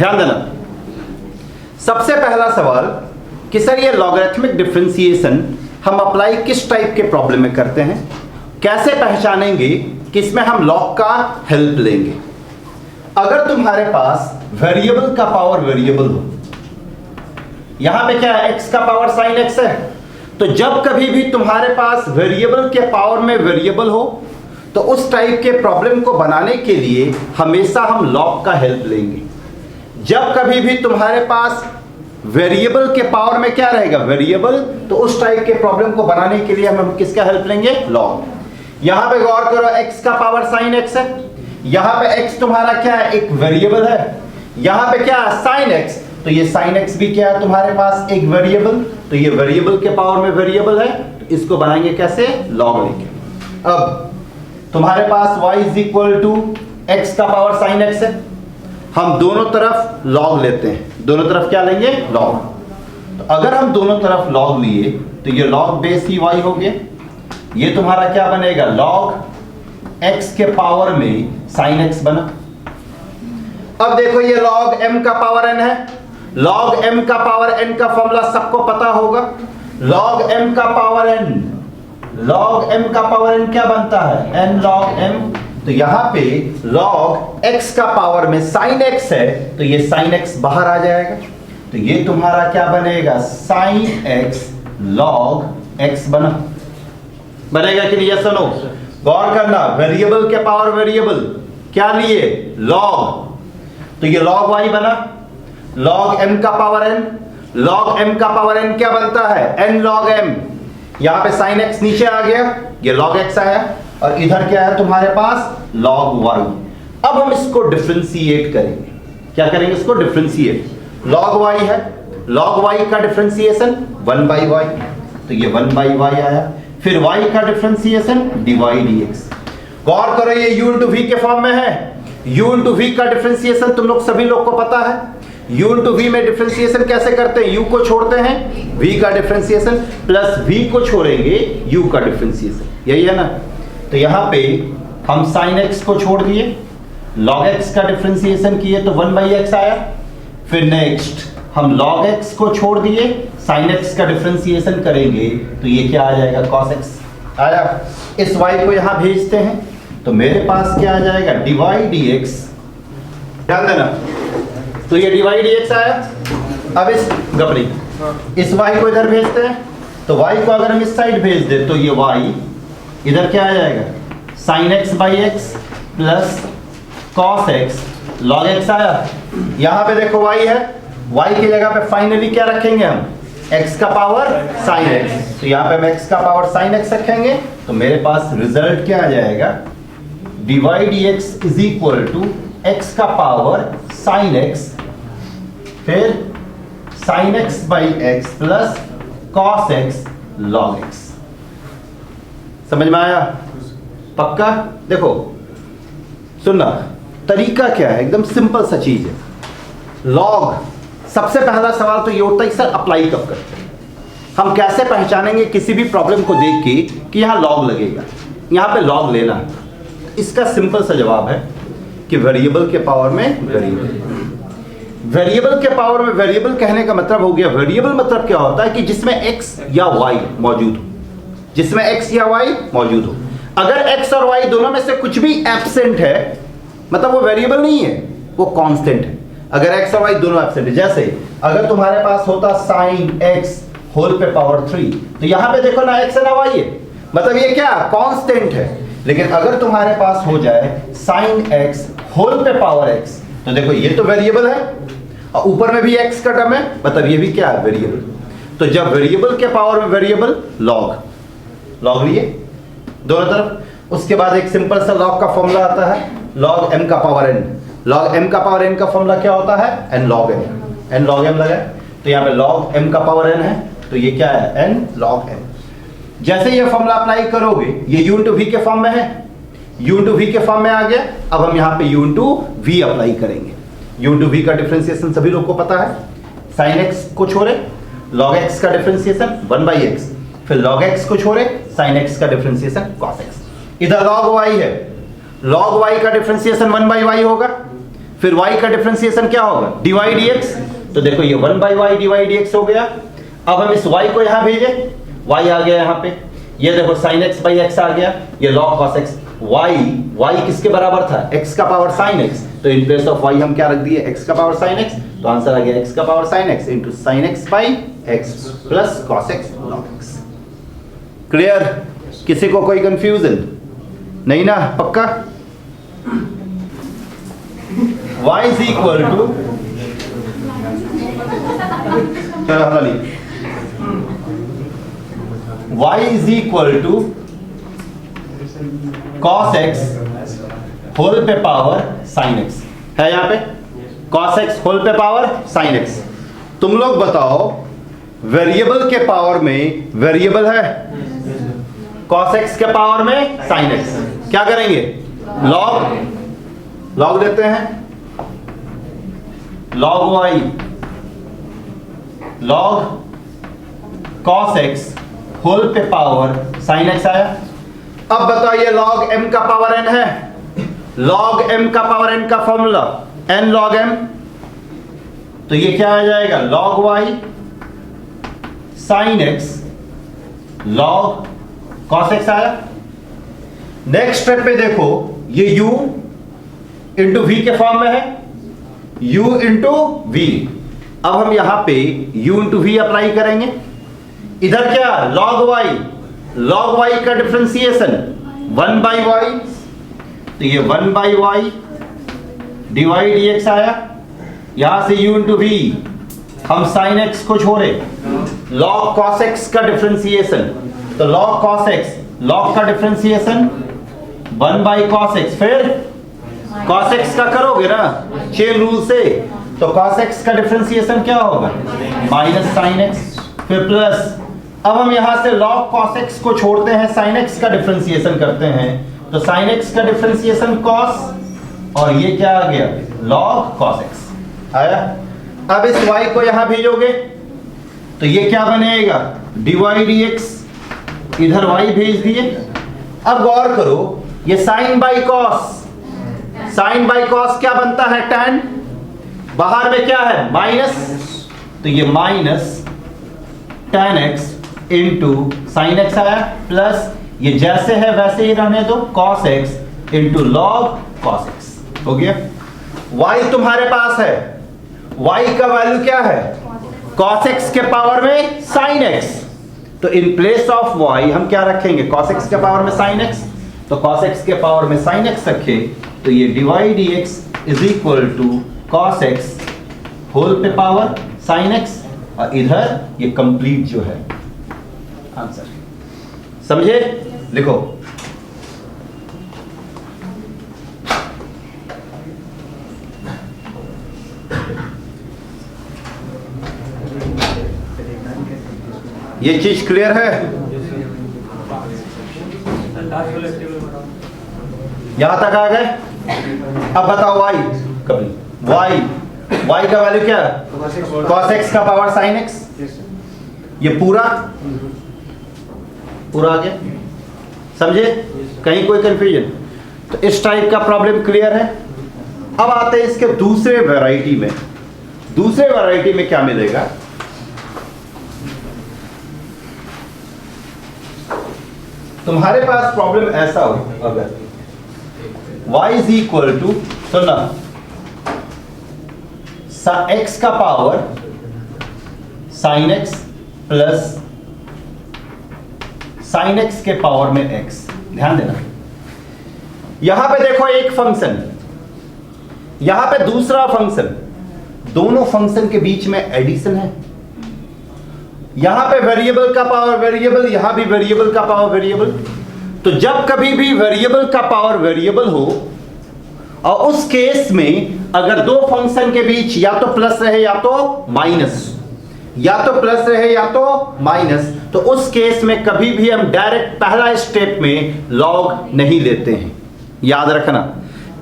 ध्यान देना, सबसे पहला सवाल कि सर ये लॉगरिथमिक डिफरेंशिएशन हम अप्लाई किस टाइप के प्रॉब्लम में करते हैं, कैसे पहचानेंगे कि इसमें हम लॉग का हेल्प लेंगे। अगर तुम्हारे पास वेरिएबल का पावर वेरिएबल हो, यहां पे क्या है, x का पावर sin x है, तो जब कभी भी तुम्हारे पास वेरिएबल के पावर में वेरिएबल हो तो उस टाइप के प्रॉब्लम को बनाने के लिए हमेशा हम लॉग का हेल्प लेंगे। जब कभी भी तुम्हारे पास वेरिएबल के पावर में क्या रहेगा, वेरिएबल, तो उस टाइप के प्रॉब्लम को बनाने के लिए हम किसका हेल्प लेंगे, लॉग। यहां पे गौर करो, x का पावर sin x है, यहां पे x तुम्हारा क्या है, एक वेरिएबल है, यहां पे क्या है sin x, तो ये sin x भी क्या है तुम्हारे पास एक वेरिएबल, तो ये वेरिएबल के पावर में वेरिएबल है, तो इसको बनाएंगे कैसे, लॉग लेके। अब तुम्हारे पास y is equal to x का पावर sin x है, हम दोनों तरफ लॉग लेते हैं, दोनों तरफ क्या लेंगे, लॉग। तो अगर हम दोनों तरफ लॉग लिए तो ये लॉग बेस ही y हो गया, ये तुम्हारा क्या बनेगा, लॉग x के पावर में sin x बना। अब देखो ये लॉग m का पावर n है, लॉग m का पावर n का फॉर्मूला सबको पता होगा, लॉग m का पावर n, लॉग m का पावर n क्या बनता है, n log m। तो यहां पे log x का पावर में sin x है, तो ये sin x बाहर आ जाएगा, तो ये तुम्हारा क्या बनेगा, sin x log x बनेगा कि नहीं, यस और नो। गौर करना, वेरिएबल के पावर वेरिएबल क्या लिए, log, तो ये log y बना, log m का पावर n, log m का पावर n क्या बनता है, n log m। यहां पे sin x नीचे आ गया, ये log x आया, और इधर क्या है तुम्हारे पास, log y। अब हम इसको डिफरेंशिएट करेंगे, क्या करेंगे, इसको डिफरेंशिएट। log y है, log y का डिफरेंशिएशन 1/y, तो ये 1/y आया, फिर y का डिफरेंशिएशन dy dx। गौर करो ये u into v के फॉर्म में है, u into v का डिफरेंशिएशन तुम लोग सभी लोग को पता है, u into v में डिफरेंशिएशन कैसे करते हैं, u को छोड़ते हैं, v का डिफरेंशिएशन प्लस v को छोड़ेंगे u का डिफरेंशिएशन, यही है ना। तो यहां पे हम sin x को छोड़ दिए, log x का डिफरेंशिएशन किए तो 1/x आया, फिर नेक्स्ट हम log x को छोड़ दिए, sin x का डिफरेंशिएशन करेंगे तो ये क्या आ जाएगा, cos x आया। इस y को यहां भेजते हैं तो मेरे पास क्या आ जाएगा, dy dx, ध्यान देना, तो ये dy dx आया। अब इस गपरी इस y को इधर भेजते हैं, तो y को अगर हम इस साइड भेज दे तो ये y इधर क्या आ जाएगा, sin x by x plus cos x log x आया। यहां पे देखो y है, y की जगह पे फाइनली क्या रखेंगे हम, x का पावर sin x, तो यहां पे हम x का पावर sin x रखेंगे, तो मेरे पास रिजल्ट क्या आ जाएगा, dy dx is equal to x का पावर sin x, फिर sin x by x plus cos x log x। समझ में आया, पक्का। देखो सुनना, तरीका क्या है, एकदम सिंपल सा चीज है। लॉग, सबसे पहला सवाल तो ये होता है सर अप्लाई कब करते हैं, हम कैसे पहचानेंगे किसी भी प्रॉब्लम को देख के कि यहां लॉग लगेगा, यहां पे लॉग लेना है। इसका सिंपल सा जवाब है कि वेरिएबल के पावर में वेरिएबल। वेरिएबल के पावर में वेरिएबल कहने का मतलब हो गया, वेरिएबल मतलब क्या होता है कि जिसमें x या y मौजूद हो, जिसमें x या y मौजूद हो। अगर x और y दोनों में से कुछ भी एब्सेंट है, मतलब वो वेरिएबल नहीं है, वो कांस्टेंट है। अगर x और y दोनों एब्सेंट है, जैसे अगर तुम्हारे पास होता sin x होल पे पावर 3, तो यहां पे देखो ना x है ना y है, मतलब ये क्या कांस्टेंट है। लेकिन अगर तुम्हारे पास हो जाए sin x होल पे पावर x, तो देखो ये तो वेरिएबल है और ऊपर में भी x का टर्म है, मतलब ये भी क्या है, वेरिएबल। तो जब वेरिएबल के पावर में वेरिएबल, लॉग लिए दोनों तरफ। उसके बाद एक सिंपल सा लॉग का फॉर्मूला आता है, log m का पावर n। log m का पावर n का फॉर्मूला क्या होता है, n log m। n log m लगा, तो यहाँ पे log m का पावर n है, तो ये क्या है, n log m। जैसे ये फॉर्मूला अप्लाई करोगे, ये u into v के फॉर्म में है, u into v के फॉर्म में आ गया। अब हम यहाँ पे u into v अप्लाई करेंगे। u into v का डिफरेंशिएशन सभी लोग को पता है, sin x को छोड़े log x का डिफरेंशिएशन 1/x, फिर log x को छोड़े sin x का डिफरेंशिएशन cos x। इधर log y है, log y का डिफरेंशिएशन 1/y होगा, फिर y का डिफरेंशिएशन क्या होगा, dy dx। तो देखो ये 1/y dy dx हो गया। अब हम इस y को यहां भेजे, y आ गया यहां पे, ये देखो sin x by x आ गया, ये log cos x। y किसके बराबर था, x का पावर sin x, तो इन प्लेस ऑफ y हम क्या रख दिए, x का पावर sin x, तो आंसर आ गया x का power sin x into sin x by x plus cos x log x। Clear? किसी को कोई कंफ्यूजन नहीं ना, पक्का? y इज इक्वल टू, चलो हम लिख, y is equal to cos x whole पे पावर sin x है यहां पे, cos x होल पे पावर sin x। तुम लोग बताओ वेरिएबल के पावर में वेरिएबल है, cos x के पावर में sin x, क्या करेंगे, लॉग देते हैं, log y log cos x whole पे पावर sin x आया। अब बताइए log m का पावर n है, log m का पावर n का फॉर्मूला n log m, तो ये क्या आ जाएगा, log y sin x log cos x आया। नेक्स्ट स्टेप पे देखो, ये u इंटू v के फॉर्म में है, u इंटू v। अब हम यहां पे u इंटू v अप्लाई करेंगे, इधर क्या log y का डिफरेंशिएशन 1/y, तो ये 1/y dy dx आया। यहां से u इंटू v, हम sin x को छोड़े, log cos x का डिफरेंशिएशन, तो log cos x, log का डिफरेंशिएशन 1/cos x, फिर cos x का करोगे ना चेन रूल से, तो cos x का डिफरेंशिएशन क्या होगा, माइनस sin x, फिर प्लस। अब हम यहां से log cos x को छोड़ते हैं, sin x का डिफरेंशिएशन करते हैं, तो sin x का डिफरेंशिएशन cos, और ये क्या आ गया, log cos x आया। अब इस y को यहां भेजोगे तो ये क्या बनेगा, dy dx, इधर y भेज दिए। अब गौर करो, ये sin बाई cos क्या बनता है, tan, बाहर में क्या है, माइनस, तो ये minus tan x into sine x आया, प्लस ये जैसे है वैसे ही रहने दो, cos x into log cos x हो गया। y तुम्हारे पास है, y का वैल्यू क्या है, cos x के पावर में sin x, तो इन प्लेस ऑफ y हम क्या रखेंगे, cos x के पावर में sin x, तो cos x के पावर में sin x रखे, तो ये dy dx is equal to cos x whole पे पावर sin x, और इधर ये कंप्लीट जो है आंसर। समझे? लिखो, ये चीज क्लियर है? यहां तक आ गए? अब बताओ y का वैल्यू क्या है, cos x का पावर sin x, ये पूरा आ गया। समझे? कहीं कोई कंफ्यूजन? तो इस टाइप का प्रॉब्लम क्लियर है। अब आते हैं इसके दूसरे वैरायटी में। दूसरे वैरायटी में क्या मिलेगा, तुम्हारे पास प्रॉब्लम ऐसा हो, अगर y इज इक्वल टू, सुनना, x का power sin x plus sin x के पावर में x। ध्यान देना, यहां पे देखो एक फंक्शन, यहां पे दूसरा फंक्शन, दोनों फंक्शन के बीच में एडिशन है। यहां पे वेरिएबल का पावर वेरिएबल, यहां भी वेरिएबल का पावर वेरिएबल। तो जब कभी भी वेरिएबल का पावर वेरिएबल हो, और उस केस में अगर दो फंक्शन के बीच या तो प्लस रहे या तो माइनस, या तो प्लस रहे या तो माइनस, तो उस केस में कभी भी हम डायरेक्ट पहला स्टेप में लॉग नहीं लेते हैं। याद रखना,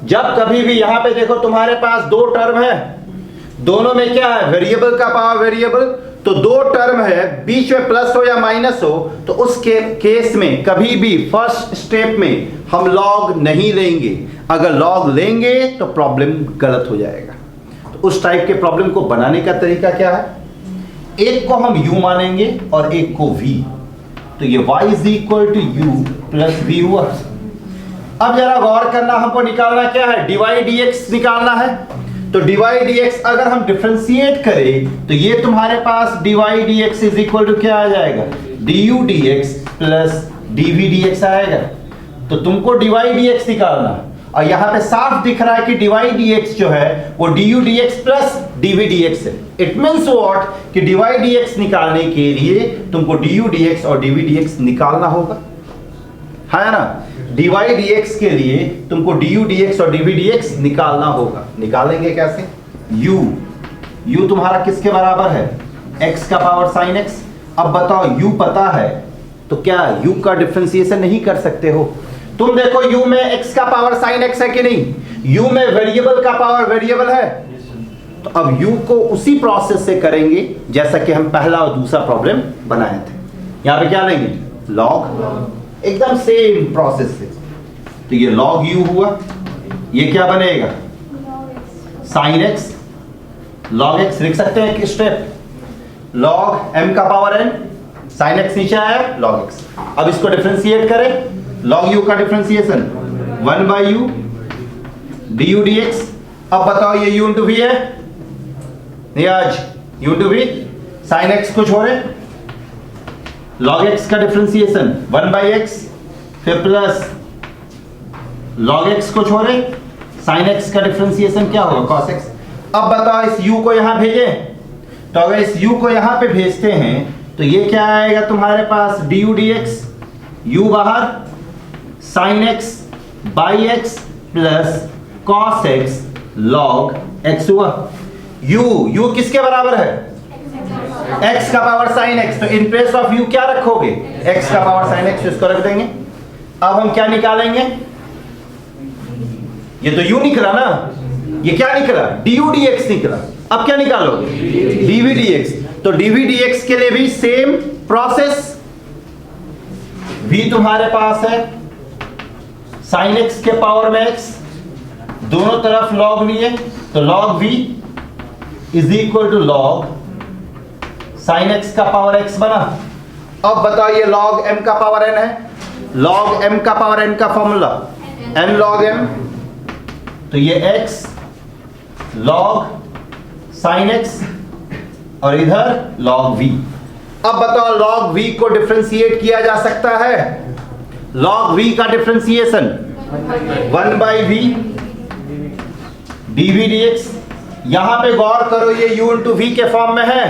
जब कभी भी यहां पे देखो तुम्हारे पास दो टर्म है, दोनों में क्या है, वेरिएबल का पावर वेरिएबल, तो दो टर्म है, बीच में प्लस हो या माइनस हो, तो उस केस में कभी भी फर्स्ट स्टेप में हम लॉग नहीं लेंगे। अगर लॉग लेंगे तो प्रॉब्लम गलत हो जाएगा। तो उस टाइप के प्रॉब्लम को बनाने का तरीका क्या है, एक को हम u मानेंगे और एक को v, तो ये y is equal to u plus v हुआ। अब जरा गौर करना, हमको निकालना क्या है, dy dx निकालना है। तो dy dx अगर हम डिफरेंशिएट करें तो ये तुम्हारे पास dy dx is equal to क्या आ जाएगा, du dx plus dv dx आएगा। तो तुमको dy dx निकालना, और यहां पे साफ दिख रहा है कि dy dx जो है वो du dx plus dv dx है। इट मींस व्हाट कि dy dx निकालने के लिए तुमको du dx और dv dx निकालना होगा, है ना। dy dx के लिए तुमको du dx और dv dx निकालना होगा। निकालेंगे कैसे, u तुम्हारा किसके बराबर है, x का पावर sin x। अब बताओ u पता है तो क्या u का डिफरेंशिएशन नहीं कर सकते हो। तुम देखो u में x का पावर sin x है कि नहीं, u में वेरिएबल का पावर वेरिएबल है। तो अब u को उसी प्रोसेस से करेंगे जैसा कि हम पहला और दूसरा प्रॉब्लम बनाए थे। यहां पे क्या लेंगे, log, एकदम सेम प्रोसेस से। तो ये log u हुआ, ये क्या बनेगा, sin x, log x लिख सकते हैं कि स्टेप, log m का पावर n, sin x नीचे आया log x। अब इसको डिफरेंशिएट करें, log u का differentiation 1 by u du dx। अब बताओ ये u into v है, नहीं आज u into v, sin x कुछ हो रहे, log x का डिफरेंशिएशन 1 by x, फिर प्लस log x कुछ हो रहे, sin x का डिफरेंशिएशन क्या होगा, cos x। अब बताओ इस u को यहां भेजें, तो अगर इस u को यहां पे भेजते हैं तो ये क्या आएगा तुम्हारे पास, du dx, u बाहर, sin x by x plus cos x log x हुआ। u किसके बराबर है, x का पावर sin x। तो इन प्लेस ऑफ u क्या रखोगे, x का पावर sin x, इसको रख देंगे। अब हम क्या निकालेंगे, ये तो u निकला ना, ये क्या निकला, du dx निकला। अब क्या निकालोगे, dv dx। तो dv dx के लिए भी सेम प्रोसेस, v तुम्हारे पास है sin x के पावर में x, दोनों तरफ log लिए, तो log v is equal to log sin x का पावर x बना। अब बताओ ये log m का पावर n है, log m का पावर n का फॉर्मूला n log m, तो ये x log sin x और इधर log v। अब बताओ log v को डिफरेंशिएट किया जा सकता है, log v का differentiation 1 by v dv dx। यहां पे गौर करो, ये u into v के फॉर्म में है,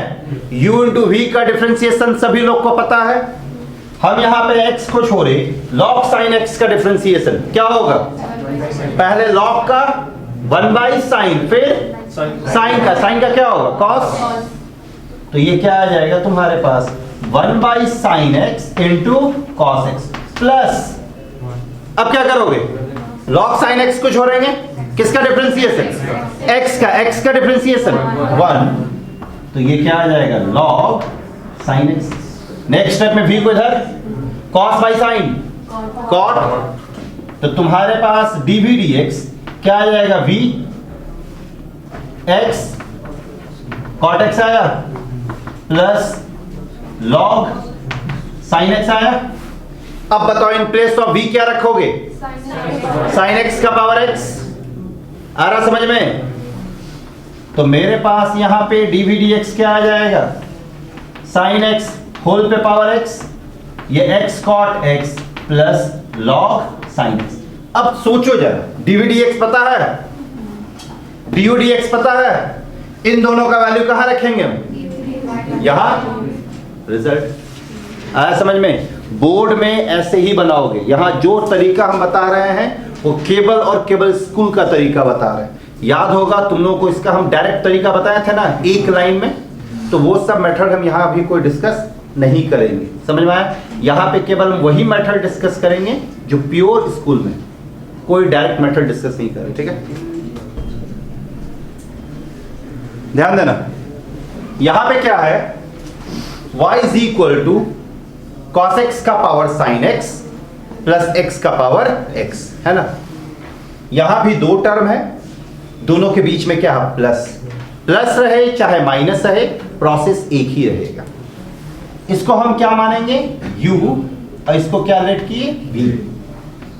u into v का डिफरेंशिएशन सभी लोग को पता है। हम यहां पे x को छोड़े, log sin x का डिफरेंशिएशन क्या होगा, पहले log का 1 by sin, फिर sin का क्या होगा, cos। तो ये क्या आ जाएगा तुम्हारे पास 1 by sin x into cos x plus, अब क्या करोगे, log sin x को छोड़ेंगे, किसका डिफरेंशिएशन, x का डिफरेंशिएशन 1, तो ये क्या आ जाएगा log sin x। Next step में v को इधर cos by sin cot, तो तुम्हारे पास dv dx क्या आ जाएगा, v x cot x आया प्लस log sin x आया। अब बताओ इन प्लेस ऑफ v क्या रखोगे, sin x का पावर x। आ रहा समझ में, तो मेरे पास यहां पे dv dx क्या आ जाएगा, sin x होल पे पावर x, ये x cot x plus log sin x। अब सोचो जरा, dv dx पता है, du dx पता है, इन दोनों का वैल्यू कहां रखेंगे हम, यहां। रिजल्ट आया समझ में, बोर्ड में ऐसे ही बनाओगे। यहां जो तरीका हम बता रहे हैं वो केबल और केबल स्कूल का तरीका बता रहे हैं। याद होगा तुम लोगों को, इसका हम डायरेक्ट तरीका बताया था ना एक लाइन में, तो वो सब मेथड हम यहां अभी कोई डिस्कस नहीं करेंगे। समझ में आया, यहां पे केवल हम वही मेथड डिस्कस करेंगे जो प्योर स्कूल में, कोई डायरेक्ट मेथड डिस्कस नहीं करेंगे, ठीक है। ध्यान देना, यहां पे क्या है, y is equal to cos x का power sin x plus x का पावर x, है ना। यहां भी दो टर्म है, दोनों के बीच में क्या प्लस, प्लस रहे चाहे माइनस रहे, प्रोसेस एक ही रहेगा। इसको हम क्या मानेंगे u और इसको क्या लेट किए v,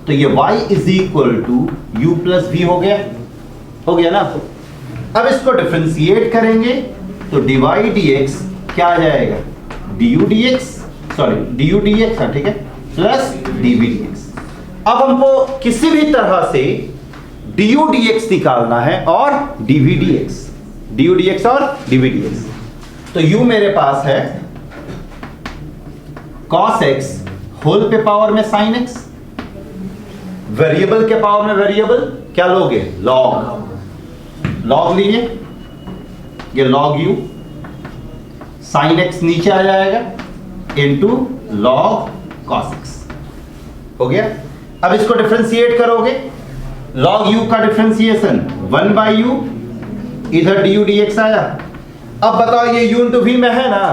तो ये y is equal to u plus v हो गया ना। अब इसको डिफरेंशिएट करेंगे तो dy dx क्या आ जाएगा, du dx, sorry du dx, ठीक है, प्लस dv dx। अब हमको किसी भी तरह से du dx निकालना है और dv dx, du dx और dv dx। तो u मेरे पास है cos x होल पे पावर में sin x, वेरिएबल के पावर में वेरिएबल क्या लोगे, log लीजिए, ये log u, sin x नीचे आ जाएगा इनटू log cos x, हो गया। अब इसको डिफरेंशिएट करोगे, log u का डिफरेंशिएशन 1 by u, इधर du dx आया। अब बताओ ये u इंटू v में है ना,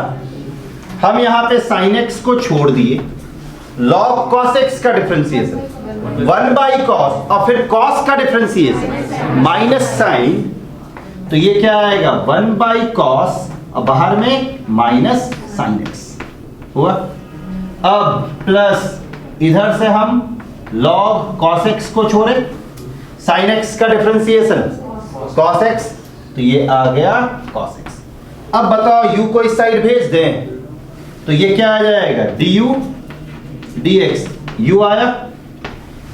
हम यहां पे sin x को छोड़ दिए, log cos x का डिफरेंशिएशन 1 by cos और फिर cos का डिफरेंशिएशन माइनस साइन, तो ये क्या आएगा 1 by cos और बाहर में माइनस sin x हुआ। अब प्लस इधर से हम log cos x को छोड़े, sin x का डिफरेंशिएशन cos x, तो ये आ गया cos x। अब बताओ u को इस साइड भेज दें तो ये क्या आ जाएगा du dx, u आया,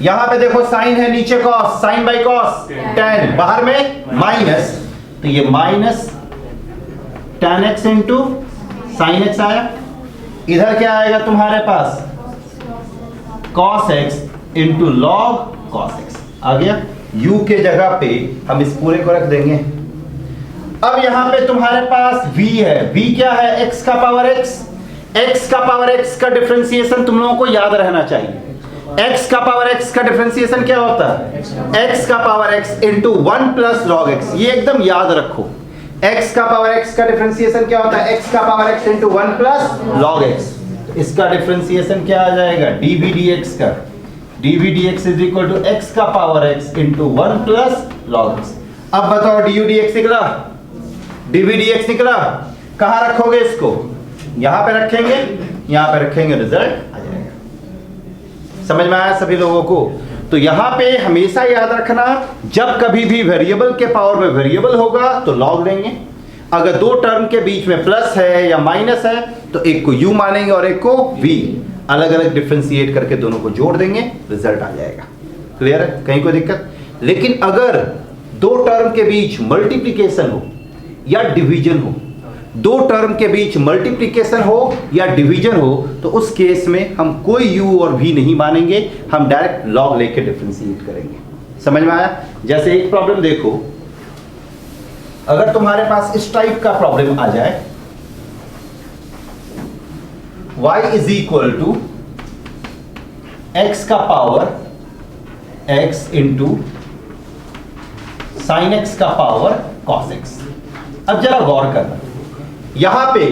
यहां पे देखो साइन है, नीचे cos, sine by cos tan, बाहर में माइनस, तो ये minus tan x into sine x आया। इधर क्या आएगा तुम्हारे पास cos x into log cos x आ गया। u के जगह पे हम इस पूरे को रख देंगे। अब यहां पे तुम्हारे पास v है, v क्या है, x का पावर x, x का पावर x का डिफरेंशिएशन तुम लोगों को याद रहना चाहिए। x का पावर x का डिफरेंशिएशन क्या होता है, x का power x into 1 plus log x, ये एकदम याद रखो। x का पावर x का डिफरेंशिएशन क्या होता है, x का power x into 1 plus log x, इसका डिफरेंशिएशन क्या आ जाएगा dv dx का, dv dx is equal to x का power x into 1 plus log x। अब बताओ du dx निकला, dv dx निकला, कहां रखोगे इसको, यहां पे रखेंगे, यहां पे रखेंगे, रिजल्ट आ जाएगा। समझ में आया सभी लोगों को। तो यहां पे हमेशा याद रखना, जब कभी भी वेरिएबल के पावर में वेरिएबल होगा तो लॉग लेंगे, अगर दो टर्म के बीच में प्लस है या माइनस है तो एक को u मानेंगे और एक को v, अलग अलग डिफरेंशिएट करके दोनों को जोड़ देंगे, रिजल्ट आ जाएगा। क्लियर है, कहीं कोई दिक्कत। लेकिन अगर दो टर्म के बीच मल्टीप्लिकेशन हो या डिवीजन हो, दो टर्म के बीच मल्टीप्लिकेशन हो या डिवीजन हो, तो उस केस में हम कोई u और v नहीं मानेंगे, हम डायरेक्ट log लेके डिफरेंशिएट करेंगे। समझ में आया। जैसे एक प्रॉब्लम देखो, अगर तुम्हारे पास इस टाइप का प्रॉब्लम आ जाए, y is equal to x का power x into sine x का पावर cos x। अब जरा गौर करना, यहां पे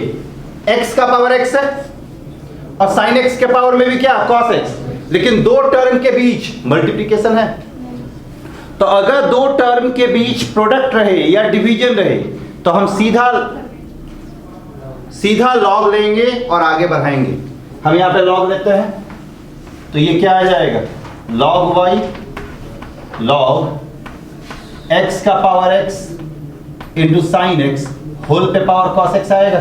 x का पावर x है और sin x के पावर में भी क्या cos x, लेकिन दो टर्म के बीच मल्टीप्लिकेशन है, तो अगर दो टर्म के बीच प्रोडक्ट रहे या डिवीजन रहे तो हम सीधा log लेंगे और आगे बढ़ाएंगे। हम यहां पे log लेते हैं तो ये क्या आ जाएगा log y log x का power x into sine x whole पे पावर cos x आएगा।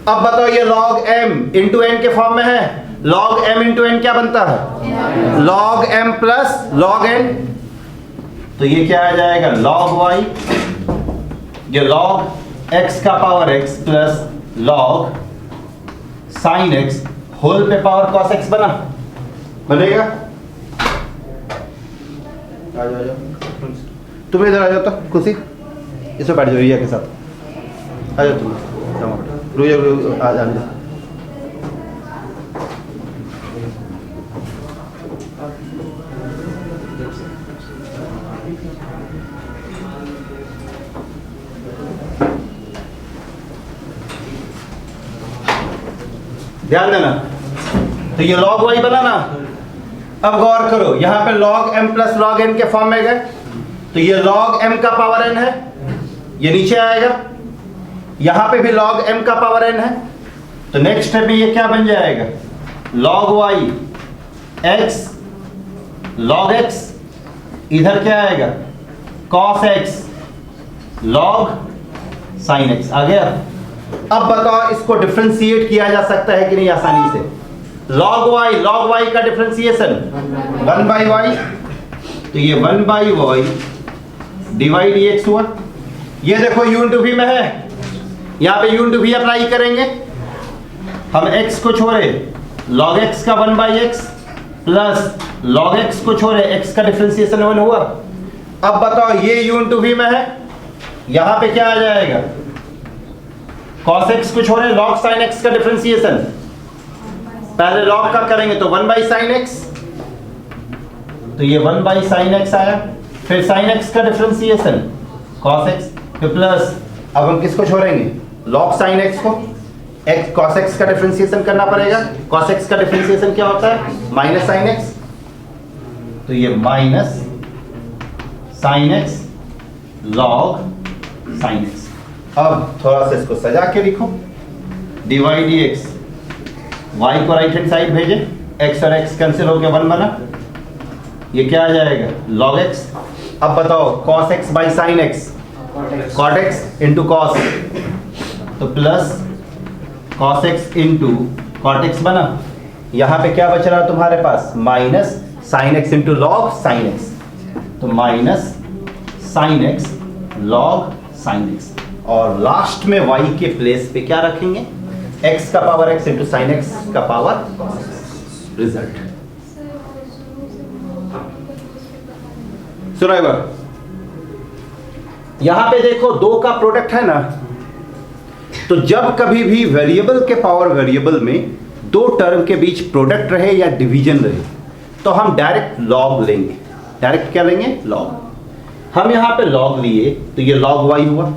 अब बताओ ये log m इंटू n के फॉर्म में है, log m इंटू n क्या बनता है log m plus log n, तो ये क्या आ जाएगा log y, ये log x का power x plus log sin x whole पे पावर cos x बनेगा। आ जाओ तुम इधर आ जाओ, तो खुशी इसमें बैठ जाओ रिया के साथ, आ जाओ तुम रुया आ जाओ। ध्यान देना। तो ये log y बना ना। अब गौर करो, यहां पे log m plus log n के फॉर्म में गए, तो ये log m का पावर n है, ये नीचे आएगा। यहां पे भी log m का पावर n है, तो नेक्स्ट स्टेप में ये क्या बन जाएगा, log y x log x, इधर क्या आएगा cos x log sin x आ गया। अब बताओ इसको डिफरेंशिएट किया जा सकता है कि नहीं आसानी से। log y का डिफरेंशिएशन 1 by y, तो ये 1 by y डिवाइड dx हुआ। ये देखो u इंटू v में है, यहां पे u इंटू v अप्लाई करेंगे, हम x को छोड़े log x का 1 by x plus log x को छोड़े x का डिफरेंशिएशन 1 हुआ। अब बताओ ये u इंटू v में है, यहां पे क्या आ जाएगा, cos x को छोड़े log sin x का डिफरेंशिएशन, पहले log का करेंगे तो 1 by sin x, तो ये 1 by sin x आया, फिर sin x का डिफरेंशिएशन cos x, फिर प्लस अब हम किसको छोड़ेंगे log sin x को, x cos x का डिफरेंशिएशन करना पड़ेगा। cos x का डिफरेंशिएशन क्या होता है माइनस sin x, तो ये minus sin x log sin x। अब थोड़ा सा इसको सजा के लिखो, डिवाइड dx, y को राइट हैंड साइड भेजे, x और x कैंसिल होकर 1 बना, ये क्या आ जाएगा log x। अब बताओ cos x by sin x cot x into cos, तो plus cos x into cot x बना। यहां पे क्या बच रहा तुम्हारे पास minus sin x into log sin x, तो minus sin x log sin x, और लास्ट में y के प्लेस पे क्या रखेंगे x का power x into sin x का पावर cos x। रिजल्ट सुनो एक बार, यहां पे देखो 2 का प्रोडक्ट है ना, तो जब कभी भी वेरिएबल के पावर वेरिएबल में 2 टर्म के बीच प्रोडक्ट रहे या डिवीजन रहे, तो हम डायरेक्ट लॉग लेंगे। डायरेक्ट क्या लेंगे लॉग। हम यहां पे लॉग लिए तो ये log y हुआ,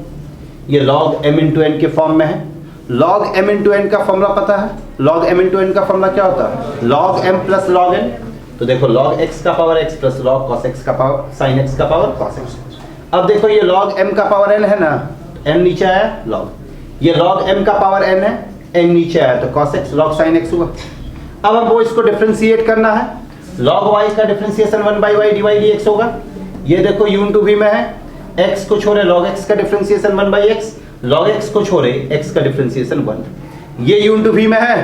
ये log m इंटू n के फॉर्म में है। log m इंटू n का फॉर्मूला पता है, log m इंटू n का फॉर्मूला क्या होता है log m plus log n, तो देखो log x का power x plus log cos x का पावर sin x का पावर cos x। अब देखो ये log m का पावर n है ना, n नीचे आया log, ये log m का पावर n है, n नीचे आया तो cos x log sin x हुआ। अब हमको इसको डिफरेंशिएट करना है, log y का differentiation 1 by y divide dx होगा। ये देखो u इंटू v में है, x को छोड़े log x का differentiation 1 by x, log x को छोड़े x का डिफरेंशिएशन 1। ये u इंटू v में है,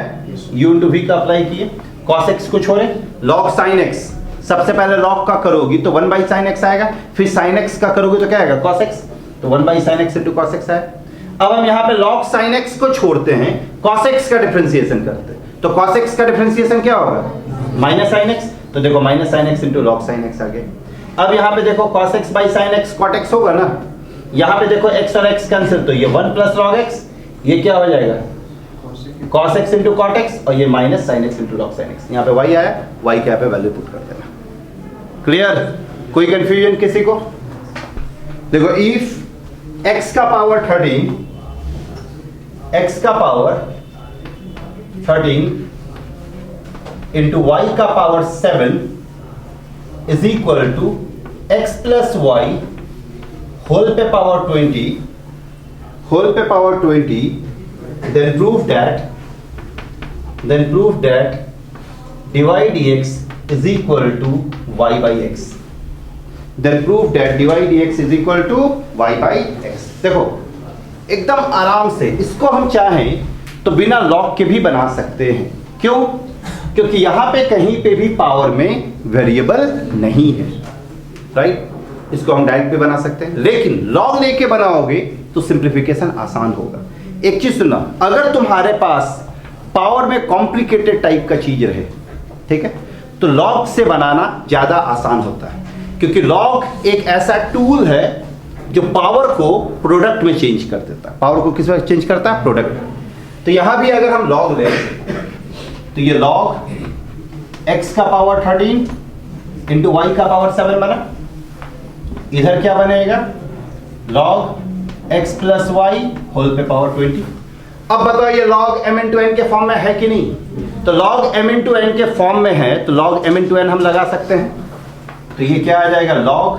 u इंटू v का अप्लाई किए, cos x को छोड़े log sin x, सबसे पहले log का करोगी तो 1 by sin x आएगा, फिर sin x का करोगे तो क्या आएगा cos x, तो 1 by sin x into cos x आएगा। अब हम यहाँ पे log sin x को छोड़ते हैं, cos x का डिफरेंशिएशन करते हैं, तो cos x का डिफरेंशिएशन क्या होगा माइनस sin x, तो देखो minus sin x into log sin x आ गया। अब यहाँ पे देखो cos x by sin x cot x होगा ना, यहाँ पे देखो x और x कैंसिल, तो ये 1 प्लस log x, ये क्या हो जाएगा cos x into cot x, और ये minus sin x into log sin x। यहाँ पे y आया, y के यहाँ पे वैल्यू पुट कर देना। क्लियर, कोई कंफ्यूजन किसी को। देखो इफ x का पावर 13, x का पावर 13 इंटू y का power 7 is equal to x plus y whole पे power 20, whole पे power 20, then prove that divide dx is equal to y by x, then prove that divide dx is equal to y by x। देखो एकदम आराम से इसको हम चाहें तो बिना लॉग के भी बना सकते हैं। क्यों? क्योंकि यहां पे कहीं पे भी पावर में वेरिएबल नहीं है, राइट। इसको हम डायरेक्ट भी बना सकते हैं, लेकिन लॉग लेके बनाओगे तो सिंप्लीफिकेशन आसान होगा। एक चीज सुनना, अगर तुम्हारे पास पावर में कॉम्प्लिकेटेड टाइप का चीज रहे, ठीक है, तो लॉग से बनाना ज्यादा आसान होता है, क्योंकि लॉग एक ऐसा टूल है जो पावर को प्रोडक्ट में चेंज कर देता है। पावर को किस में चेंज करता है? प्रोडक्ट में। तो यहां भी अगर हम लॉग लें तो ये log x का पावर 13 इंटू y का पावर 7 बना। इधर क्या बनेगा? log x प्लस y होल पे पावर 20। अब बताओ ये log m into n के फॉर्म में है कि नहीं? तो log m into n के फॉर्म में है तो log m into n हम लगा सकते हैं। तो ये क्या आ जाएगा? log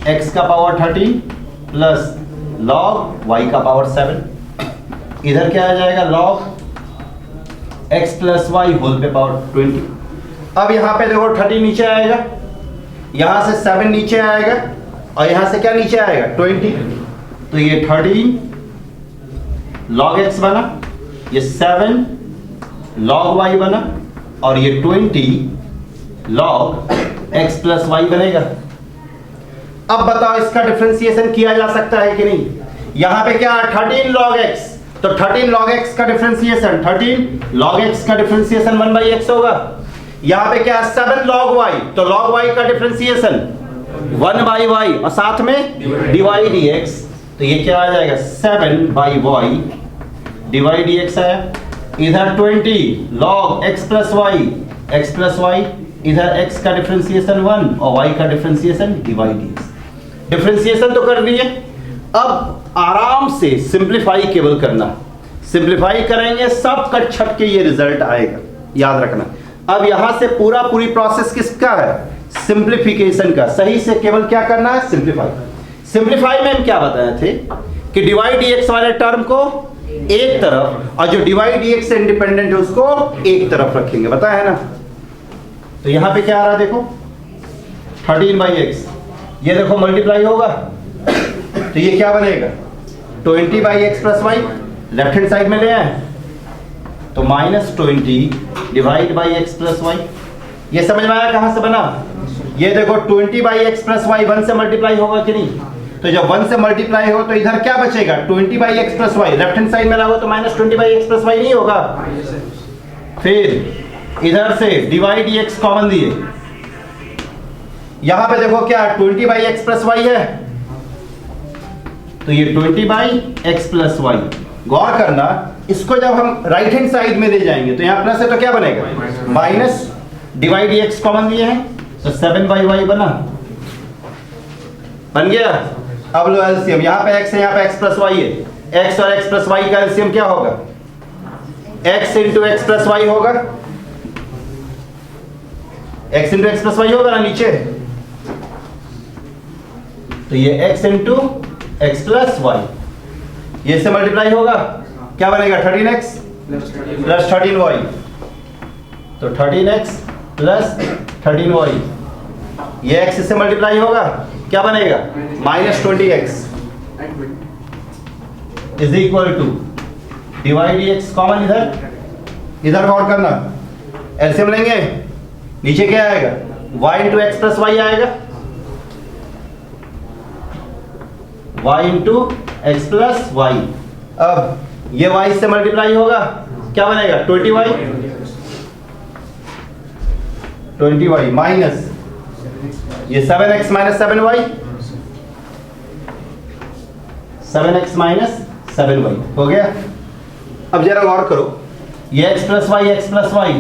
x का पावर 13 प्लस log y का पावर 7। इधर क्या आ जाएगा? log x प्लस y होल पे पावर 20। अब यहां पे देखो 30 नीचे आएगा, यहां से 7 नीचे आएगा और यहां से क्या नीचे आएगा? 20। तो ये 13 log x बना, ये 7 log y बना और ये 20 log x प्लस y बनेगा। अब बताओ इसका डिफरेंशिएशन किया जा सकता है कि नहीं? यहां पे क्या 13 log x, तो 13 log x का डिफरेंशिएशन 13 log x का डिफरेंशिएशन 1/x होगा। यहां पे क्या 7 log y, तो log y का डिफरेंशिएशन 1/y और साथ में dy dx। तो ये क्या आ जाएगा? 7/y dy dx आया। इधर 20 log x प्लस y, इधर x का डिफरेंशिएशन 1 और y का डिफरेंशिएशन dy dx। डिफरेंशिएशन तो कर दिए, अब आराम से सिंप्लीफाई केवल करना। सिंप्लीफाई करेंगे सब कट छट के ये रिजल्ट आएगा, याद रखना। अब यहां से पूरी प्रोसेस किसका है? सिंप्लीफिकेशन का। सही से केवल क्या करना है? सिंप्लीफाई। सिंप्लीफाई में हम क्या बताए थे कि डिवाइड dx वाले टर्म को एक तरफ और जो डिवाइड dx से इंडिपेंडेंट है उसको एक तरफ रखेंगे, बताया है ना। तो यहां पे क्या आ रहा है देखो, 13/x, ये देखो मल्टीप्लाई होगा तो ये क्या बनेगा? 20/x plus y, left hand side में ले आए तो -20 डिवाइड बाई x प्लस y। ये समझ में आया कहां से बना? ये देखो 20/x प्लस y 1 से मल्टीप्लाई होगा कि नहीं? तो जब 1 से मल्टीप्लाई हो तो इधर क्या बचेगा? 20/x plus y। Left hand side में लाओ तो -20/x प्लस y नहीं होगा। फिर इधर से डिवाइड dx कॉमन दिए, यहां पे देखो क्या 20/x प्लस y है, तो ये 20/x प्लस y। गौर करना, इसको जब हम राइट हैंड साइड में ले जाएंगे तो यहां प्लस है तो क्या बनेगा? माइनस, डिवाइड dx कॉमन दिए हैं तो 7/y बन गया। अब लो एलसीएम, यहां पे x है, यहां पे x प्लस y है। x और x प्लस y का एलसीएम क्या होगा? x इंटू x प्लस y होगा। x इंटू x प्लस y होगा ना नीचे, तो ये x इंटू x प्लस y, ये से मल्टीप्लाई होगा, क्या बनेगा? 13x प्लस 13y, तो 13x प्लस 13y, ये x से मल्टीप्लाई होगा, क्या बनेगा? -20x is equal to divide dx common इधर गौर करना, एलसीएम लेंगे, नीचे क्या आएगा? y into x plus y आएगा, y into x plus y. अब ये y से मल्टीप्लाई होगा, क्या बनेगा? 20y माइनस ये 7x minus 7y, 7x minus 7y हो गया। अब जरा गौर करो, ये x प्लस वाई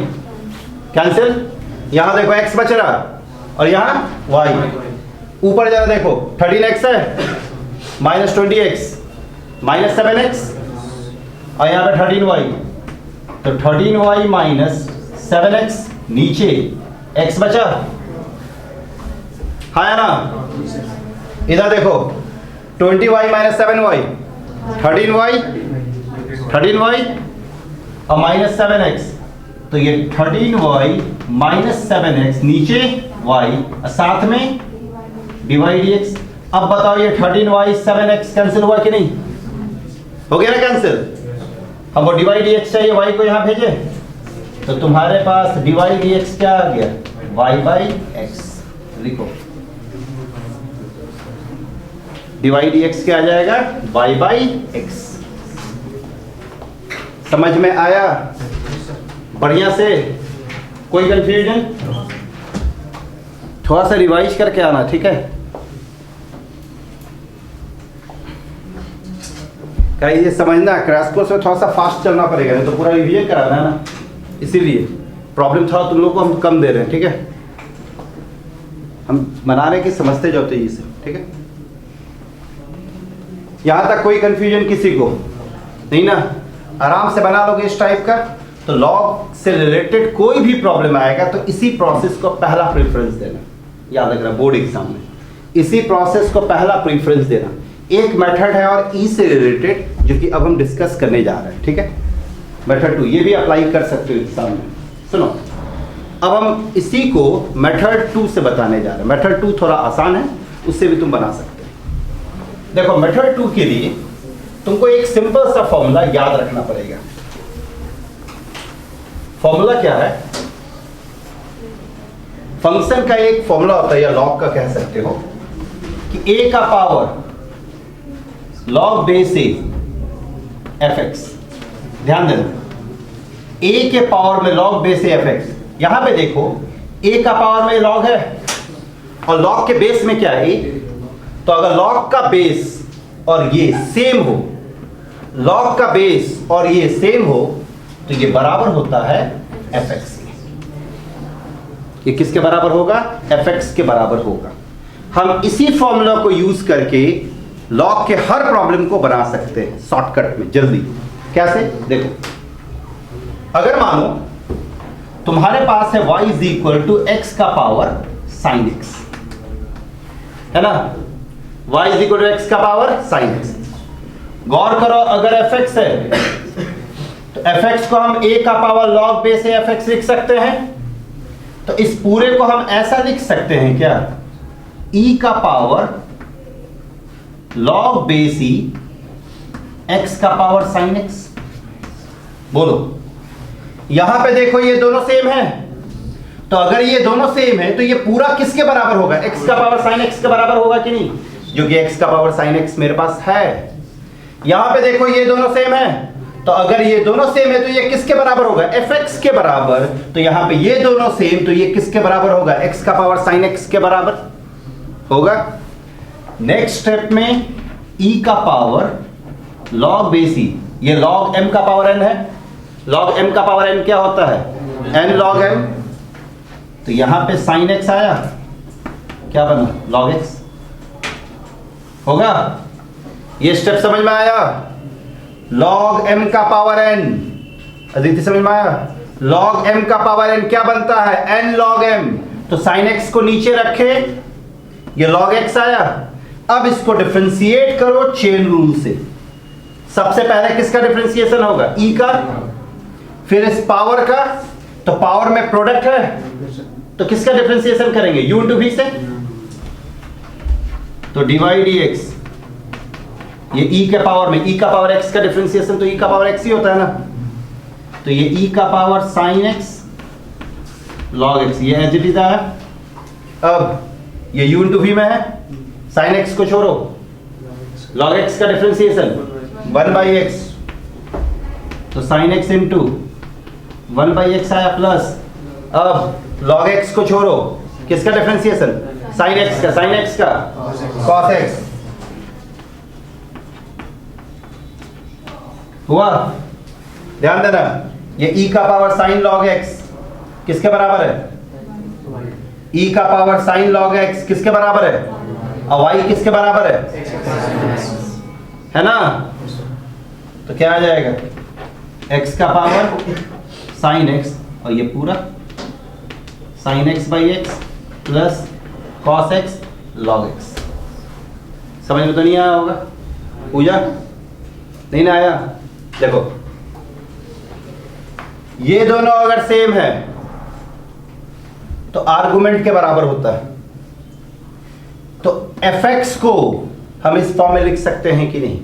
कैंसिल, यहां देखो x बच रहा और यहां y। ऊपर जरा देखो 13x है माइनस 20x माइनस 7x और यहां पे 13y, तो 13y माइनस 7x, नीचे x बचा, है ना। इधर देखो 20y माइनस 7y, 13y और माइनस 7x, तो ये 13y माइनस 7x, नीचे y साथ में डिवाइड dx। अब बताओ ये 13y 7x कैंसिल हुआ कि नहीं? हो गया ना कैंसिल। हमको डिवाइड dx चाहिए, y को यहां भेजे तो तुम्हारे पास डिवाइड dx क्या आ गया? y by x. लिखो डिवाइड dx क्या आ जाएगा? y by x. समझ में आया बढ़िया से? कोई कंफ्यूजन? थोड़ा सा रिवाइज करके आना, ठीक है? क्या ये समझना, क्रैश कोर्स में थोड़ा सा फास्ट चलना पड़ेगा, नहीं तो पूरा रिवीजन कराना है ना, इसीलिए प्रॉब्लम थोड़ा तुम लोग को हम कम दे रहे हैं, ठीक है? हम बना रहे कि समझते जाओ तेजी से, ठीक है? यहां तक कोई कंफ्यूजन किसी को नहीं ना? आराम से बना लोगे इस टाइप का। तो लॉग से रिलेटेड कोई भी प्रॉब्लम आएगा तो इसी प्रोसेस को पहला प्रेफरेंस देना, याद रखना बोर्ड एग्जाम में इसी प्रोसेस को पहला प्रेफरेंस देना। एक मेथड है और ई से रिलेटेड जो कि अब हम डिस्कस करने जा रहे हैं, ठीक है। मेथड 2 ये भी अप्लाई कर सकते हो एग्जाम में। सुनो, अब हम इसी को मेथड 2 से बताने जा रहे हैं। मेथड 2 थोड़ा आसान है, उससे भी तुम बना सकते हो। देखो मेथड 2 के लिए तुमको एक सिंपल सा फॉर्मूला याद रखना पड़ेगा। फॉर्मूला क्या है? फंक्शन का एक फॉर्मूला होता है या लॉग का कह सकते हो कि a का power log base A F x. ध्यान देना, a के पावर में log base A F x. यहां पे देखो a का पावर में लॉग है और लॉग के बेस में क्या है? तो अगर लॉग का बेस और ये सेम हो, लॉग का बेस और ये सेम हो तो ये बराबर होता है एफ एक्स के। ये किसके बराबर होगा? एफ एक्स के बराबर होगा। हम इसी फॉर्मूला को यूज करके लॉग के हर प्रॉब्लम को बना सकते हैं शॉर्टकट में जल्दी। कैसे? देखो, अगर मानो तुम्हारे पास है y is equal to x का पावर साइन एक्स, है ना? y is equal to x का पावर साइन एक्स। गौर करो, अगर एफ एक्स है तो एफ एक्स को हम a का power log base A F x लिख सकते हैं। तो इस पूरे को हम ऐसा लिख सकते हैं क्या? e का पावर लॉग बेस ई एक्स का पावर साइन एक्स। बोलो, यहां पे देखो ये दोनों सेम है, तो अगर ये दोनों सेम है तो ये पूरा किसके बराबर होगा? एक्स का पावर साइन एक्स के बराबर होगा कि नहीं? जो कि एक्स का पावर साइन एक्स मेरे पास है। यहां पे देखो ये दोनों सेम है, तो अगर ये दोनों सेम है तो ये किसके बराबर होगा? एफ एक्स के बराबर। तो यहां पे ये दोनों सेम, तो ये किसके बराबर होगा? एक्स का पावर साइन एक्स के बराबर होगा। नेक्स्ट स्टेप में e का पावर लॉग बेस ई, ये लॉग m का पावर n है। लॉग m का पावर n क्या होता है? n log m। तो यहां पे साइन x आया, क्या बना? लॉग x होगा। ये स्टेप समझ में आया? लॉग m का पावर n, अदिति समझ में आया? लॉग m का पावर n क्या बनता है? n log m। तो साइन x को नीचे रखे, ये लॉग x आया। अब इसको डिफरेंशिएट करो चेन रूल से। सबसे पहले किसका डिफरेंशिएशन होगा? e का, फिर इस पावर का। तो पावर में प्रोडक्ट है तो किसका डिफरेंशिएशन करेंगे? u इंटू v से। तो डिवाइड dx, ये e के पावर में e का पावर x का डिफरेंशिएशन तो e का पावर x ही होता है ना। तो ये e का power sign x log x, ये एज इट इज आया। अब ये u इंटू v में है, साइन x को छोड़ो, लॉग x का डिफरेंशिएशन 1 बाई एक्स। तो sine x into 1 by x आया प्लस। अब लॉग x को छोड़ो, किसका डिफरेंशिएशन? साइन x का, साइन x का कॉस x हुआ। ध्यान देना, ये e का पावर साइन लॉग x किसके बराबर है? e का पावर साइन लॉग x किसके बराबर है? और y किसके बराबर है ना? तो क्या आ जाएगा? x का पावर साइन x और ये पूरा sine x by x plus cos x log x। समझ में तो नहीं आया होगा? पूजा नहीं ना आया? देखो, ये दोनों अगर सेम है तो आर्गुमेंट के बराबर होता है। तो fx को हम इस फॉर्म में लिख सकते हैं कि नहीं?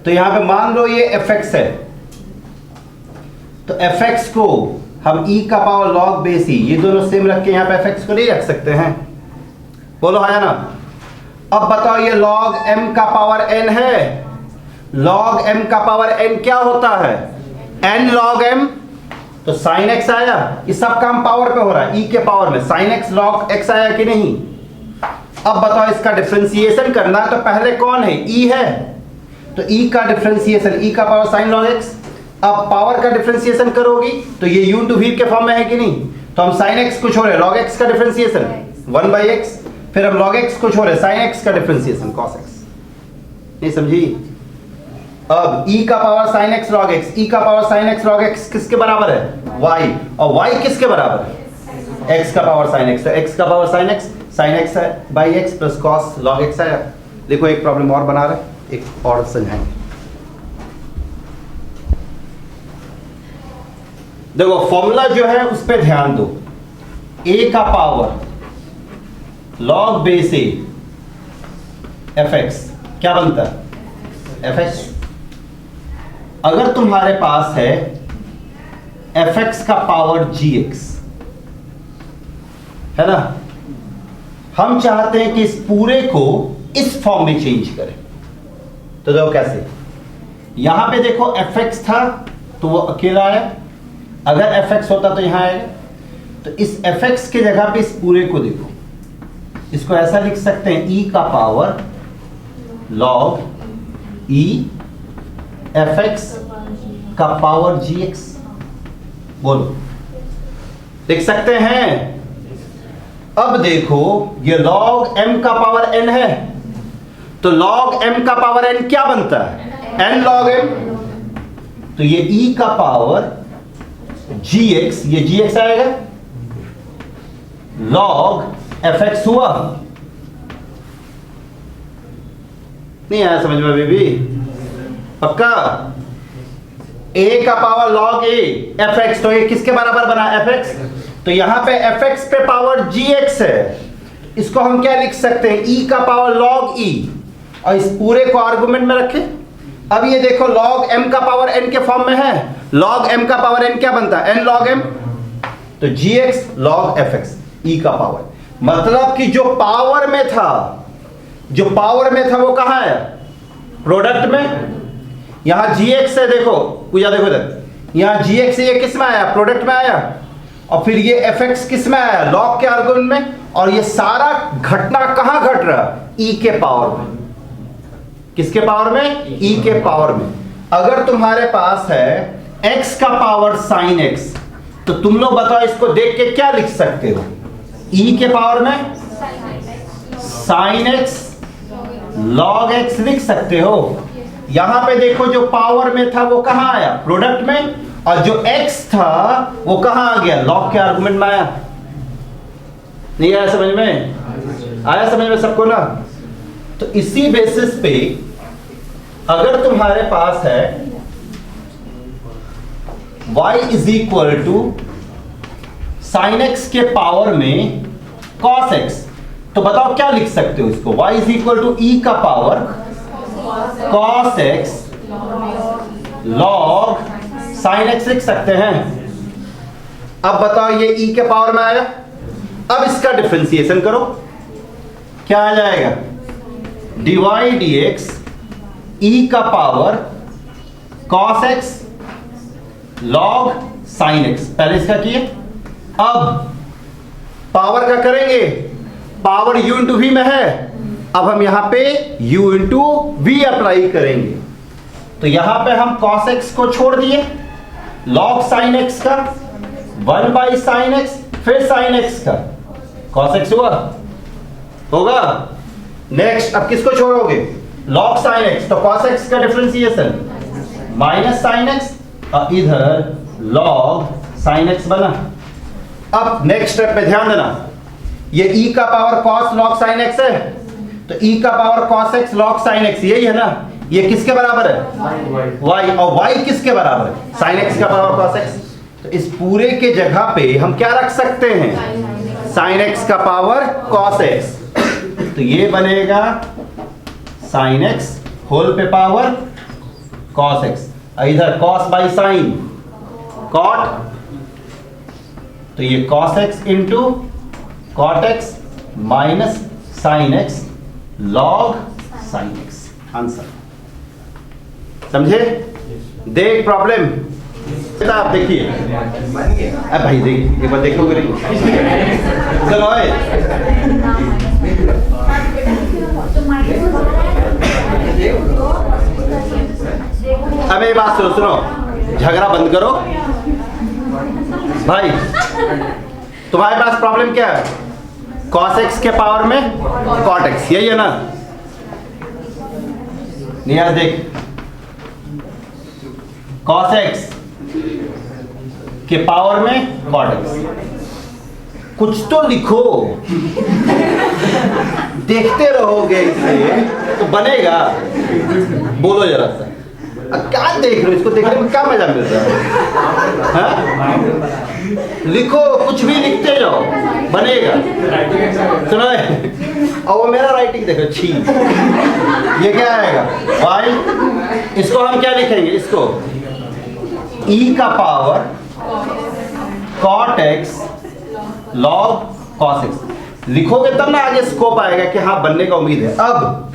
तो यहां पे मान लो ये fx है, तो fx को हम e का पावर log बेस e, ये दोनों सेम रख के यहां पे fx को नहीं रख सकते हैं? बोलो हाँ या ना? अब बताओ, ये log m का पावर n है। log m का पावर n क्या होता है? n log m। तो sin x आया, ये सब काम पावर पे हो रहा है, e के पावर में sin x log x आया कि नहीं? अब बताओ, इसका डिफरेंशिएशन करना है तो पहले कौन है? e है। तो e का डिफरेंशिएशन e का पावर sin log x। अब पावर का डिफरेंशिएशन करोगी तो ये u टू v के फॉर्म में है कि नहीं? तो हम sin x को छोड़े, log x का डिफरेंशिएशन 1 बाई x, फिर हम log x को छोड़े, sin x का डिफरेंशिएशन cos x। नहीं समझी? अब e का power sin x log x, e का power sin x log x किसके बराबर है? y, और y किसके बराबर है? x का पावर sin x, x का पावर sin x है by x plus cos log x है। देखो एक प्रॉब्लम और बना रहे, एक और समझाएंगे। देखो फॉर्मूला जो है उस पे ध्यान दो, a का power log base a fx क्या बनता है? fx। अगर तुम्हारे पास है fx का पावर gx, है ना, हम चाहते हैं कि इस पूरे को इस फॉर्म में चेंज करें। तो देखो कैसे, यहां पे देखो fx था तो वो अकेला है, अगर fx होता तो यहां आएगा। तो इस fx के जगह पे इस पूरे को देखो, इसको ऐसा लिख सकते हैं e का पावर log e fx का पावर gx। बोलो, देख सकते हैं? अब देखो ये log m का पावर n है, तो log m का पावर n क्या बनता है? n log m। तो ये e का पावर gx, ये gx आएगा, log fx हुआ। नहीं आया समझ में अभी भी? पक्का? a का पावर log a fx, तो ये किसके बराबर बना? fx। तो यहां पे fx पे पावर gx है, इसको हम क्या लिख सकते हैं? e का पावर log e, और इस पूरे को आर्गुमेंट में रखें। अब ये देखो log m का पावर n के फॉर्म में है, log m का पावर n क्या बनता है? n log m। तो gx log fx, e का पावर, मतलब कि जो पावर में था, जो पावर में था वो कहां है? प्रोडक्ट में। यहां gx है, देखो पूजा देखो इधर, यहां gx से ये किस में आया? प्रोडक्ट में आया, और फिर ये fx किस में आया? लॉग के आर्गुमेंट में। और ये सारा घटना कहां घट रहा? e के पावर में। किसके पावर में? e के पावर में। अगर तुम्हारे पास है x का पावर sin x, तो तुम लोग बताओ इसको देख के क्या लिख सकते हो? e के पावर में sin x log x लिख सकते हो। यहां पे देखो जो पावर में था वो कहां आया? प्रोडक्ट में, और जो x था वो कहां आ गया? लॉग के आर्गुमेंट में आया। नहीं आया समझ में? आया समझ में सबको ना? तो इसी बेसिस पे अगर तुम्हारे पास है y is equal to sine x के पावर में cos x, तो बताओ क्या लिख सकते हो इसको? y is equal to e का power cos x log sin x लिख सकते हैं। अब बताओ ये e के पावर में आया, अब इसका डिफरेंशिएशन करो, क्या आ जाएगा? dy dx e का power cos x log sin x, पहले इसका किए। अब पावर का करेंगे, पावर u इंटू v में है, अब हम यहां पे u इंटू v अप्लाई करेंगे। तो यहां पे हम cos x को छोड़ दिए, log sin x का 1 बाई साइन एक्स, फिर साइन एक्स का cos x हुआ, होगा। नेक्स्ट अब किसको छोड़ोगे? log sin x, तो cos x का डिफरेंशिएशन माइनस साइन एक्स, और इधर log sin x बना। अब नेक्स्ट स्टेप पे ध्यान देना, ये e का power cos log sin x है, तो e का power cos x log sin x यही है ना? ये किसके बराबर है? y, और y किसके बराबर है? sin x का पावर cos x। तो इस पूरे के जगह पे हम क्या रख सकते हैं? sin x का पावर cos x, तो ये बनेगा sin x होल पे पावर cos x, इधर cos बाई sin cot, तो ये cos x into cot x minus sin x log sin x, answer. समझे? देख प्रॉब्लम आप देखिए, अब भाई देख एक बार देखोगे चलो अब ये बात सुनो, सुनो, झगड़ा बंद करो भाई। तुम्हारे पास प्रॉब्लम क्या है? cos x के पावर में cot x, यही है ना? नहीं यार देख, cos x के पावर में cot x। कुछ तो लिखो, देखते रहोगे इसे तो बनेगा। बोलो जरा सा, क्या देख रहे हो? इसको देखने में क्या मजा मिल रहा है? हाँ? लिखो, कुछ भी लिखते जाओ, बनेगा। सुनो, और वो मेरा राइटिंग देखो, छी। ये क्या आएगा? y, इसको हम क्या लिखेंगे? इसको e का power cot x log cos x लिखोगे तब ना आगे स्कोप आएगा कि हाँ बनने का उम्मीद है। अब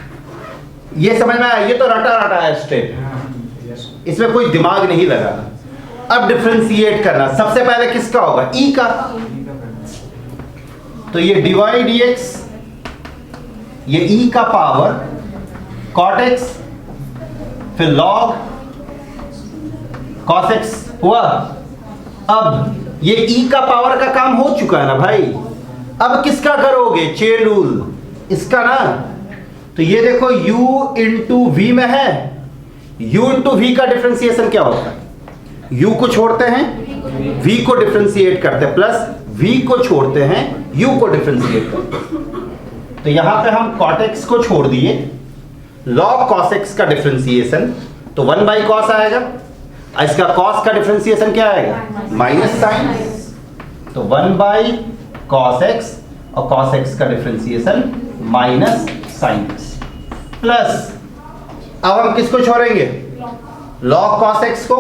ये समझ में आया? ये तो रटा रटा है स्टेप, इसमें कोई दिमाग नहीं लगाना। अब डिफरेंशिएट करना, सबसे पहले किसका होगा? e का। तो ये dy dx, ये e का पावर cot x फिर log cos x हुआ। अब ये e का पावर का काम हो चुका है ना भाई, अब किसका करोगे? चेन रूल, इसका ना। तो ये देखो u इंटू v में है, u इंटू v का डिफरेंशिएशन क्या होता है? u को छोड़ते हैं, v को डिफरेंशिएट करते हैं, प्लस v को छोड़ते हैं, u को डिफरेंशिएट करते हैं। तो यहां पे हम cot x को छोड़ दिए, log cos x का डिफरेंशिएशन, तो 1 बाई cos आएगा। इसका cos का डिफरेंशिएशन क्या आएगा? माइनस साइन, तो 1 बाई cos x और cos x का डिफरेंशिएशन माइनस साइन प्लस, अब हम किसको छोड़ेंगे? log cos x को।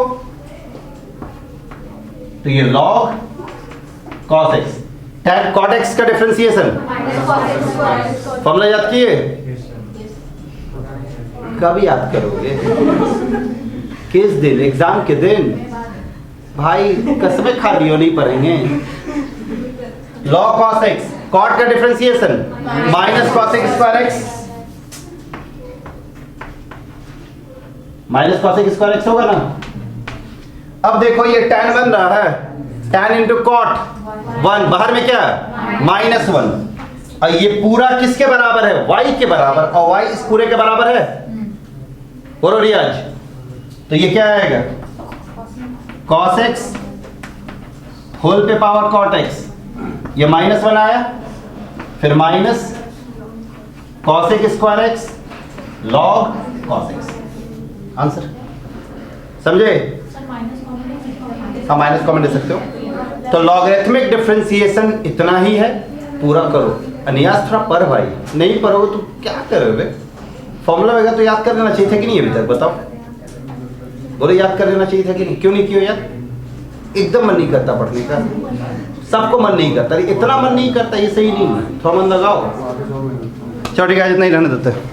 तो ये log cos x, tan cot x का डिफरेंशिएशन फॉर्मूला याद किए? कब याद करोगे? किस दिन? एग्जाम के दिन भाई, कसमें खा लियो, नहीं पढ़ेंगे। log cos x, cot का differentiation minus cos x square x, minus cos x square x होगा ना। अब देखो ये tan बन रहा है, tan इंटू cot 1, बाहर में क्या? माइनस 1, और ये पूरा किसके बराबर है? y के बराबर, और y इस पूरे के बराबर है। बोलो रियाज, तो ये क्या आएगा? cos x होल पे पावर cot x, ये माइनस 1 आया, फिर minus cos x square x log cos x। Answer समझे? हाँ, माइनस कॉमन दे सकते हो। तो लॉगरिथमिक डिफरेंशिएशन इतना ही है, पूरा करो। अनियास थोड़ा पढ़ भाई, नहीं पढ़ोगे तो क्या करोगे? फॉर्मूला वगैरह तो याद कर लेना चाहिए था कि नहीं अभी तक? बताओ, बोले याद कर लेना चाहिए था कि नहीं? क्यों नहीं किया याद? एकदम मन नहीं करता पढ़ने का, सबको मन नहीं करता, इतना मन नहीं करता, ये सही नहीं है। थोड़ा मन लगाओ। चलो ठीक है, इतना ही रहने देते हैं।